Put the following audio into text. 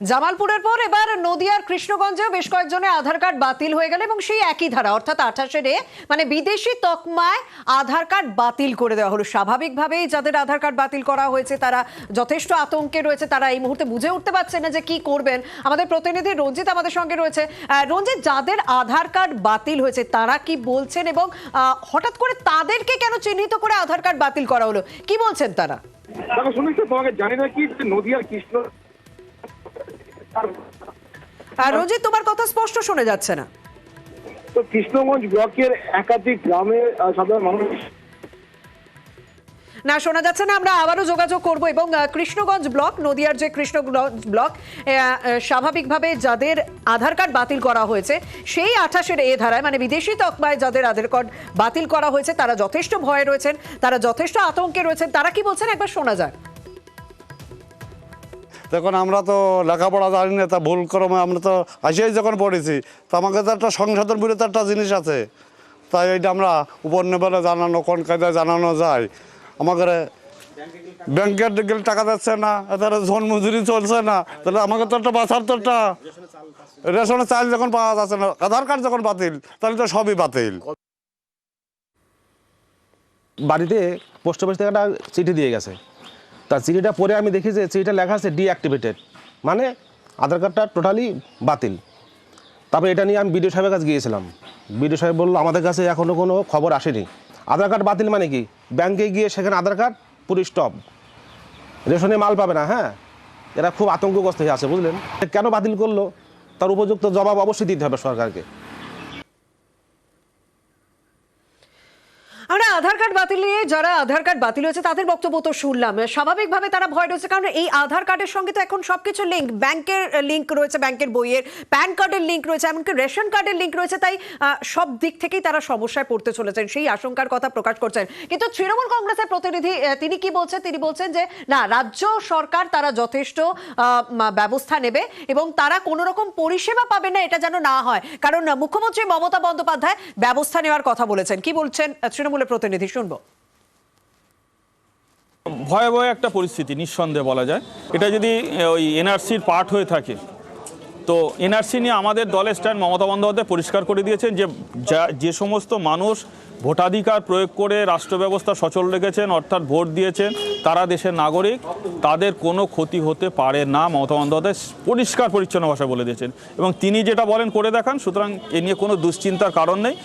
জামালপুরের পর এবার নদিয়ার কৃষ্ণগঞ্জেও বেশ কয়েকজনের আধার কার্ড বাতিল হয়ে গেল এবং সেই একই ধারা অর্থাৎ 28-এ মানে বিদেশি তকমায় আধার কার্ড বাতিল করে দেওয়া হলো। স্বাভাবিকভাবেই যাদের আধার কার্ড বাতিল করা হয়েছে তারা যথেষ্ট আতঙ্কে রয়েছে, তারা এই মুহূর্তে বুঝে উঠতে পারছে না যে কি করবেন। আমাদের প্রতিনিধি রঞ্জিত আমাদের সঙ্গে রয়েছে। রঞ্জিত, যাদের আধার কার্ড বাতিল হয়েছে তারা কি বলছেন এবং হঠাৎ করে তাদেরকে কেন চিহ্নিত করে আধার কার্ড বাতিল করা হলো, কি বলছেন তারা? শুনেছি তোমাকে জানি না কি নদিয়ার কৃষ্ণ রঞ্জিত, তোমার কথা স্পষ্ট শোনা যাচ্ছে না। তো কৃষ্ণগঞ্জ ব্লকের একাধিক গ্রামে সাধারণ মানুষ না শোনা যাচ্ছে না, আমরা আবারও যোগাযোগ করব। এবং কৃষ্ণগঞ্জ ব্লক, নদিয়ার যে কৃষ্ণগঞ্জ ব্লক, স্বাভাবিকভাবে যাদের আধার কার্ড বাতিল করা হয়েছে সেই 28-এর এ ধারায় মানে বিদেশি তকমায় যাদের আধার কার্ড বাতিল করা হয়েছে তারা যথেষ্ট ভয়ে রয়েছেন, তারা যথেষ্ট আতঙ্কে রয়েছেন। তারা কি বলছেন একবার শোনা যাক। দেখুন, আমরা তো লেখাপড়া জানি না, তা ভুল ক্রমে আমরা তো আসিয়াই যখন পড়েছি, তো আমাকে তো একটা সংশোধন বিরত একটা জিনিস আছে, তাই এইটা আমরা উপর নেবেলে জানানো কোন কায়দায় জানানো যায়। আমাদের ব্যাংকের গেলে টাকা দিচ্ছে না, এছাড়া ঝোন মজুরি চলছে না, তাহলে আমাকে তো একটা বাঁচার তো একটা রেশনের চাল যখন পাওয়া যাচ্ছে না, আধার কার্ড যখন বাতিল তাহলে তো সবই বাতিল। বাড়িতে পোস্ট অফিস থেকে একটা চিঠি দিয়ে গেছে, তার চিঠিটা পরে আমি দেখি যে চিঠিটা লেখা আছে ডিঅ্যাক্টিভেটেড, মানে আধার কার্ডটা টোটালি বাতিল। তারপরে এটা নিয়ে আমি বিডিও সাহেবের কাছে গিয়েছিলাম। বিডিও সাহেব বললো আমাদের কাছে এখনও কোনো খবর আসেনি। আধার কার্ড বাতিল মানে কি, ব্যাংকে গিয়ে সেখানে আধার কার্ড পুরো স্টপ, রেশনে মাল পাবে না। হ্যাঁ, এরা খুব আতঙ্কগ্রস্ত হয়ে আছে, বুঝলেন। কেন বাতিল করলো তার উপযুক্ত জবাব অবশ্যই দিতে হবে সরকারকে। আমরা আধার কার্ড বাতিল নিয়ে, যারা আধার কার্ড বাতিল হয়েছে তাদের বক্তব্য তো শুনলাম। স্বাভাবিকভাবে তারা ভয় রয়েছে, কারণ এই আধার কার্ডের সঙ্গে তো এখন সবকিছু লিঙ্ক, ব্যাংকের লিঙ্ক রয়েছে, ব্যাংকের বইয়ের, প্যান কার্ডের লিঙ্ক রয়েছে, এমনকি রেশন কার্ডের লিঙ্ক রয়েছে। তাই সব দিক থেকেই তারা সমস্যায় পড়তে চলেছেন, সেই আশঙ্কার কথা প্রকাশ করছেন। কিন্তু তৃণমূল কংগ্রেসের প্রতিনিধি তিনি কি বলছেন, তিনি বলছেন যে না, রাজ্য সরকার তারা যথেষ্ট ব্যবস্থা নেবে এবং তারা কোনো রকম পরিষেবা পাবে না এটা যেন না হয়, কারণ মুখ্যমন্ত্রী মমতা বন্দ্যোপাধ্যায় ব্যবস্থা নেওয়ার কথা বলেছেন। কি বলছেন তৃণমূলের প্রতিনিধি, শুনবো। ভয়াবহ একটা পরিস্থিতি নিঃসন্দেহে বলা যায়। এটা যদি ওই এনআরসির পার্ট হয়ে থাকে, তো এনআরসি নিয়ে আমাদের দলের স্ট্যান্ড মমতা বন্দ্যোপাধ্যায় পরিষ্কার করে দিয়েছেন যে সমস্ত মানুষ ভোটাধিকার প্রয়োগ করে রাষ্ট্র ব্যবস্থা সচল রেখেছেন, অর্থাৎ ভোট দিয়েছেন, তারা দেশের নাগরিক, তাদের কোনো ক্ষতি হতে পারে না। মমতা বন্দ্যোপাধ্যায় পরিষ্কার পরিচ্ছন্ন ভাষায় বলে দিয়েছেন এবং তিনি যেটা বলেন করে দেখান, সুতরাং এ নিয়ে কোনো দুশ্চিন্তার কারণ নেই।